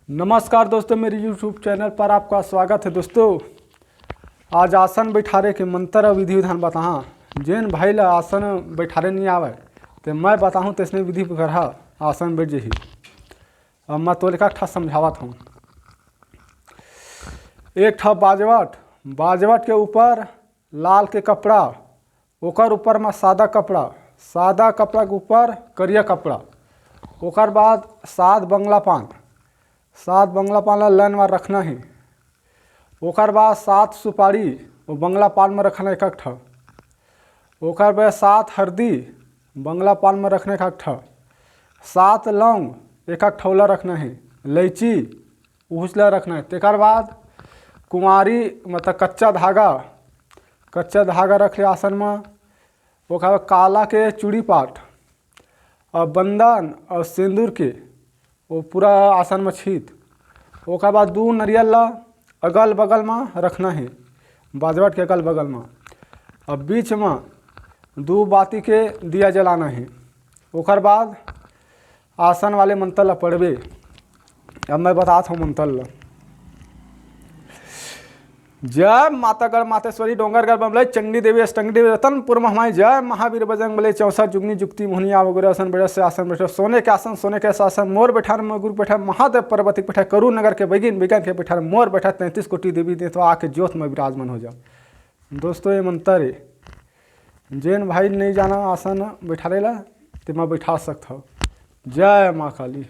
नमस्कार दोस्तों, मेरे YouTube चैनल पर आपका स्वागत है। दोस्तों आज आसन बैठारे के मंत्र और विधि विधान बताहा। जेन भाई ला आसन बैठारे नहीं आवे तो मैं बताऊँ तैसने विधि करहा आसन बैठ जही। अब मैं तो लिखा ठा समझावत हूँ। एक ठा बाजवट के ऊपर लाल के कपड़ा, ओकर ऊपर में सादा कपड़ा के ऊपर करिया कपड़ा, ओकर बाद सात बंगला पान ला लाइन में रखना है। ओकर बाद 7 सुपारी वो बंगला पान में रखना एक ठा। ओकर बाद 7 हरदी बंगला पान में रखने का ठा। 7 लौंग एक ठौला रखना है। इलायची उछला रखना है। तेकर बाद कुंवारी मतलब कच्चा धागा रख ले आसन में। ओकर बाद काला के चूड़ी पाट और बंधन और सिंदूर के वो पूरा आसन में छीत। ओकर बाद 2 नरियल ला अगल बगल में रखना है, बाजवट के अगल बगल में। अब बीच में 2 बाती के दिया जलाना है। ओकर बाद आसन वाले मंत्र ला पढ़बे। अब मैं बताता हूँ मंत्र ला। जय मातागढ़ मातेश्वरी डोंगरगढ़ बमलई चंडी देवी अष्टंगी देवी रतनपुर महमाई जय महावीर बजरंग बली 64 जुगनी जुक्ति मोहनिया वगैरह आसन बैठे से आसन बैठे सोने के आसन मोर बैठा गुरु बैठा महादेव पर्वती बैठा करू नगर के बैगिन के बैठा मोर बैठा 33 कोटि देवी दे तो आके ज्योत में विराजमान हो जाओ। दोस्तों ये मंत्र है। जैन भाई नहीं जाना आसन बैठा ला तो मैं बैठा सकता हूँ। जय माँ काली।